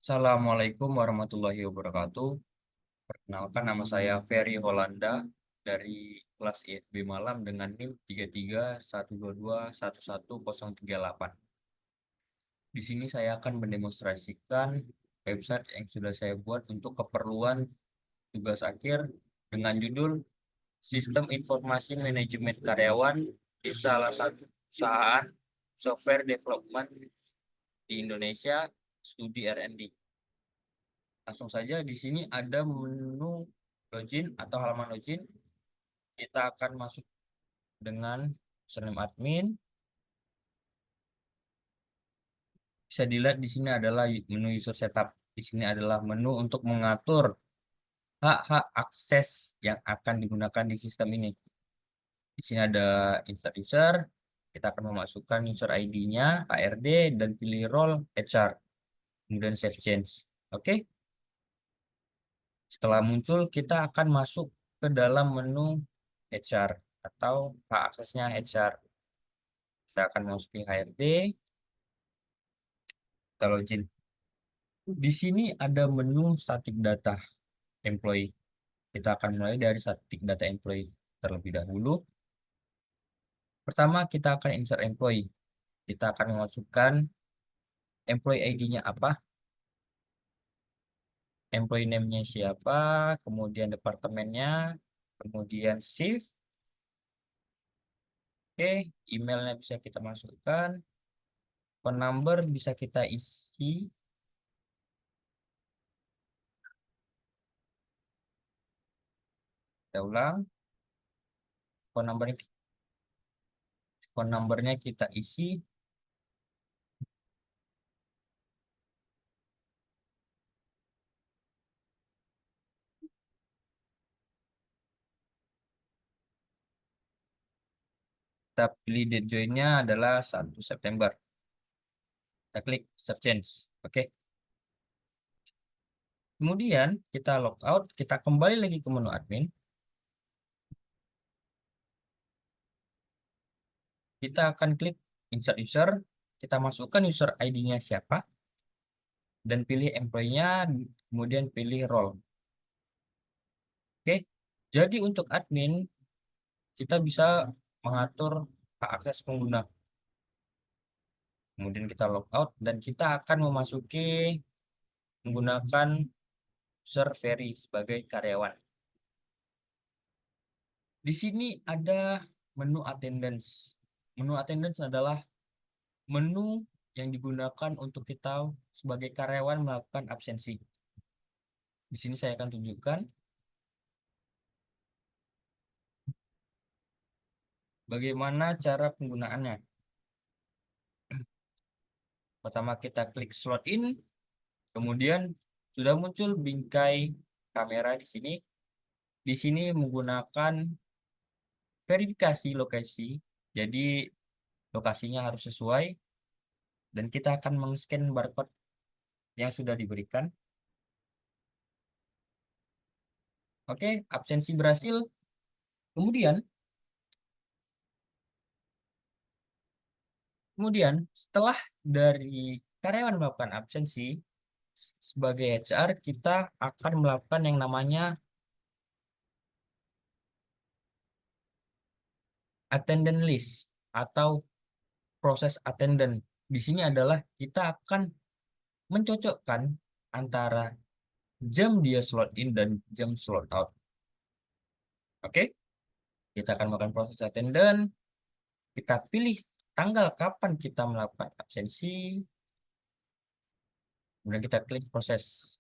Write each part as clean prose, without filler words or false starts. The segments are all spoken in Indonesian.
Assalamualaikum warahmatullahi wabarakatuh. Perkenalkan nama saya Ferry Holanda dari kelas IFB Malam dengan NIM 3312211138. Di sini saya akan mendemonstrasikan website yang sudah saya buat untuk keperluan tugas akhir dengan judul Sistem Informasi Manajemen Karyawan di salah satu perusahaan software development di Indonesia, studi R&D. Langsung saja di sini ada menu login atau halaman login. Kita akan masuk dengan username admin. Bisa dilihat di sini adalah menu user setup. Di sini adalah menu untuk mengatur hak-hak akses yang akan digunakan di sistem ini. Di sini ada insert user. Kita akan memasukkan user ID-nya, HRD, dan pilih role HR. Kemudian save change. Oke. Setelah muncul, kita akan masuk ke dalam menu HR atau hak aksesnya HR. Kita akan masukin HRD, kita login. Di sini ada menu static data employee. Kita akan mulai dari static data employee terlebih dahulu. Pertama, kita akan insert employee. Kita akan memasukkan employee ID-nya apa, employee name-nya siapa, kemudian departemennya, kemudian shift. Oke, emailnya bisa kita masukkan, phone number bisa kita isi. Kita ulang, phone number phone numbernya kita isi. Kita pilih date joinnya adalah 1 September. Kita klik save change. Oke. Kemudian kita logout, kita kembali lagi ke menu admin. Kita akan klik insert user. Kita masukkan user ID-nya siapa dan pilih employee-nya, kemudian pilih role. Oke. Jadi untuk admin kita bisa mengatur hak akses pengguna. Kemudian kita logout dan kita akan memasuki menggunakan user Ferry sebagai karyawan. Di sini ada menu attendance. Menu attendance adalah menu yang digunakan untuk kita sebagai karyawan melakukan absensi. Di sini saya akan tunjukkan bagaimana cara penggunaannya. Pertama kita klik slot in, kemudian sudah muncul bingkai kamera di sini. Di sini menggunakan verifikasi lokasi, jadi lokasinya harus sesuai dan kita akan meng-scan barcode yang sudah diberikan. Oke, absensi berhasil. Kemudian, setelah dari karyawan melakukan absensi, sebagai HR kita akan melakukan yang namanya attendance list atau proses attendance. Di sini adalah kita akan mencocokkan antara jam dia slot in dan jam slot out. Oke, kita akan melakukan proses attendance. Kita pilih tanggal kapan kita melakukan absensi. Kemudian kita klik proses.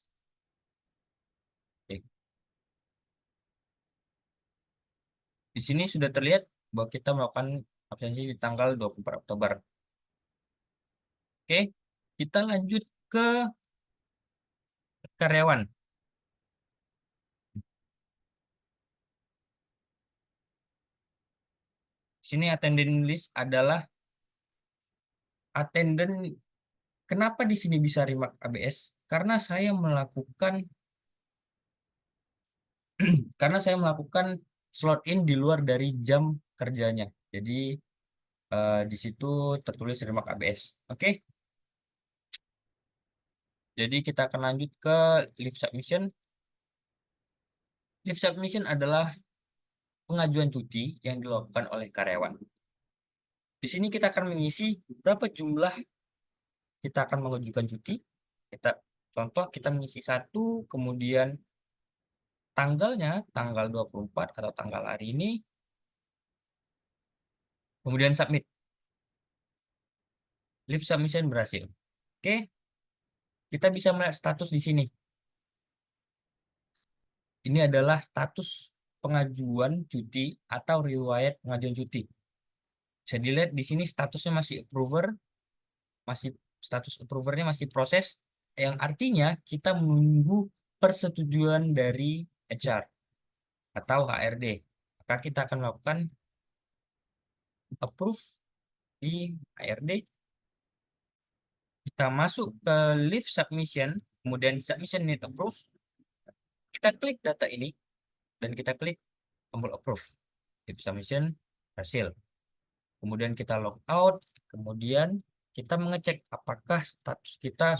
Oke. Di sini sudah terlihat bahwa kita melakukan absensi di tanggal 24 Oktober. Oke, kita lanjut ke karyawan. Di sini attendance list adalah attendance. Kenapa di sini bisa remark ABS? Karena saya melakukan slot in di luar dari jam kerjanya. Jadi di situ tertulis remark ABS. Oke. Jadi kita akan lanjut ke leave submission. Leave submission adalah pengajuan cuti yang dilakukan oleh karyawan. Di sini kita akan mengisi berapa jumlah kita akan mengajukan cuti. Kita contoh kita mengisi satu, kemudian tanggalnya tanggal 24 atau tanggal hari ini, kemudian submit. Leave submission berhasil. Oke, kita bisa melihat status di sini. Ini adalah status pengajuan cuti atau riwayat pengajuan cuti. Bisa dilihat di sini statusnya masih approver, masih status approvernya masih proses, yang artinya kita menunggu persetujuan dari HR atau HRD. Maka kita akan melakukan approve di HRD. Kita masuk ke leave submission, kemudian submission need approve. Kita klik data ini dan kita klik tombol approve. Leave submission hasil. Kemudian kita log out, kemudian kita mengecek apakah status kita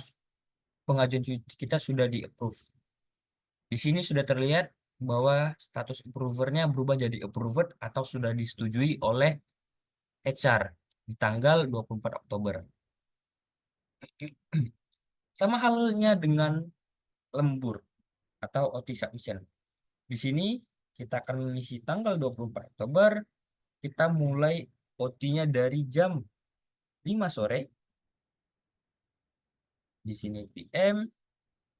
pengajuan cuti kita sudah di approve. Di sini sudah terlihat bahwa status approvernya berubah jadi approved atau sudah disetujui oleh HR di tanggal 24 Oktober. Sama halnya dengan lembur atau OT submission. Di sini kita akan mengisi tanggal 24 Oktober. Kita mulai OT-nya dari jam 5 sore. Di sini PM.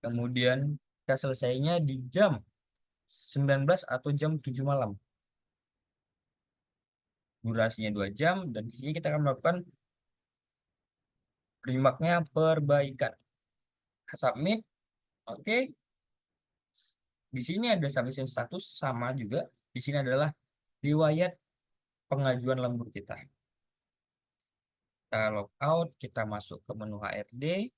Kemudian kita selesainya di jam 19 atau jam 7 malam. Durasinya 2 jam. Dan di sini kita akan melakukan remarknya perbaikan. Submit. Oke. Di sini ada submission status sama juga. Di sini adalah riwayat pengajuan lembur kita. Kita log out, kita masuk ke menu HRD.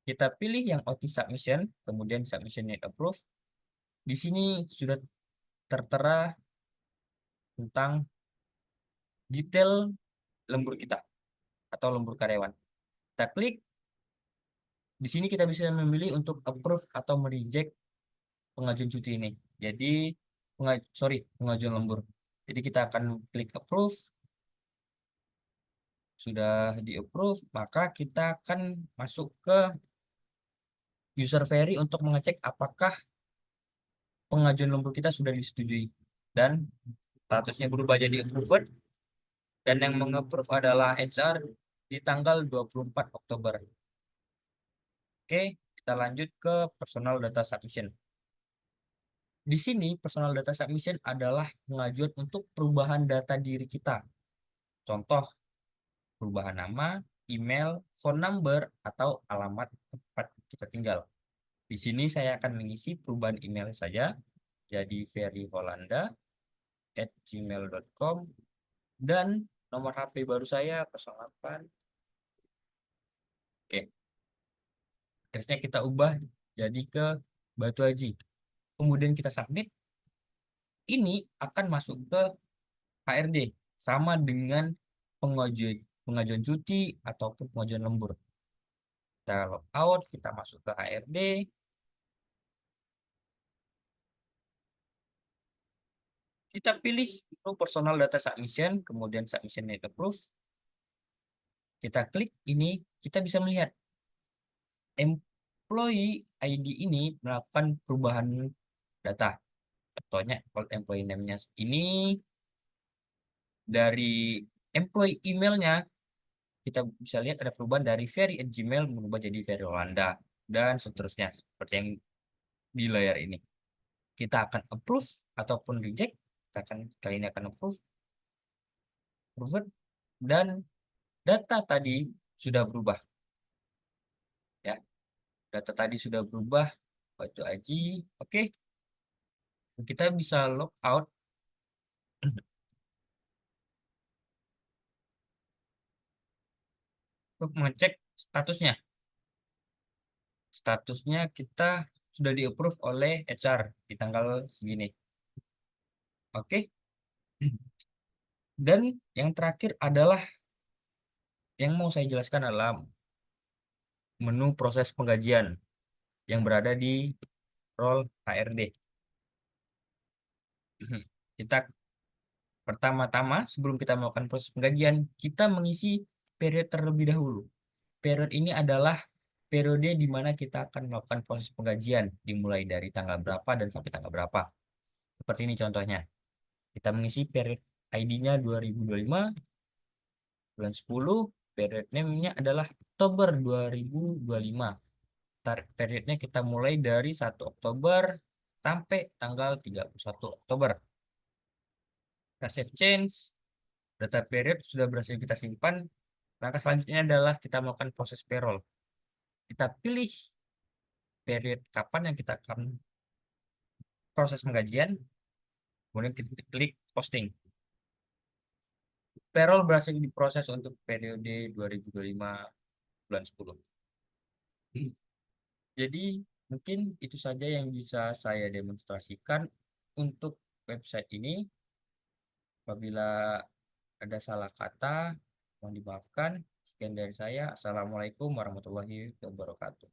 Kita pilih yang OT submission, kemudian submission need approve. Di sini sudah tertera tentang detail lembur kita atau lembur karyawan. Kita klik. Di sini kita bisa memilih untuk approve atau mereject pengajuan cuti ini. Jadi, pengajuan lembur. Jadi kita akan klik approve. Sudah di approve, maka kita akan masuk ke user very untuk mengecek apakah pengajuan lembur kita sudah disetujui. Dan statusnya berubah jadi approved. Dan yang mengapprove adalah HR di tanggal 24 Oktober. Oke, kita lanjut ke personal data submission. Di sini personal data submission adalah pengajuan untuk perubahan data diri kita. Contoh, perubahan nama, email, phone number, atau alamat tempat kita tinggal. Di sini saya akan mengisi perubahan email saja, jadi ferryholanda@gmail.com, dan nomor HP baru saya 08. Oke, address-nya kita ubah jadi ke Batu Haji. Kemudian kita submit. Ini akan masuk ke HRD sama dengan pengajuan pengajuan cuti ataupun pengajuan lembur. Kita log out, kita masuk ke HRD. Kita pilih menu personal data submission, kemudian submission need approve. Kita klik ini, kita bisa melihat employee ID ini melakukan perubahan data. Contohnya kalau employee name-nya ini, dari employee emailnya kita bisa lihat ada perubahan dari ferry@gmail berubah jadi ferryolanda dan seterusnya seperti yang di layar ini. Kita akan approve ataupun reject. Kita akan kali ini akan approve, dan data tadi sudah berubah ya. Data tadi sudah berubah. Batu Aji. Oke, kita bisa log out. Untuk mengecek statusnya. Statusnya kita sudah di approve oleh HR di tanggal segini. Oke. Dan yang terakhir adalah yang mau saya jelaskan adalah menu proses penggajian yang berada di role HRD. Kita pertama-tama sebelum kita melakukan proses penggajian, kita mengisi periode terlebih dahulu. Periode ini adalah periode di mana kita akan melakukan proses penggajian dimulai dari tanggal berapa dan sampai tanggal berapa. Seperti ini contohnya. Kita mengisi periode ID-nya 2025 bulan 10, period name-nya adalah Oktober 2025. Periodnya kita mulai dari 1 Oktober sampai tanggal 31 Oktober. Kita save change, data period sudah berhasil kita simpan. Langkah selanjutnya adalah kita melakukan proses payroll. Kita pilih period kapan yang kita akan proses penggajian, kemudian kita klik posting. Payroll berhasil diproses untuk periode 2025 bulan 10. Jadi mungkin itu saja yang bisa saya demonstrasikan untuk website ini. Apabila ada salah kata, mohon dimaafkan. Sekian dari saya. Assalamualaikum warahmatullahi wabarakatuh.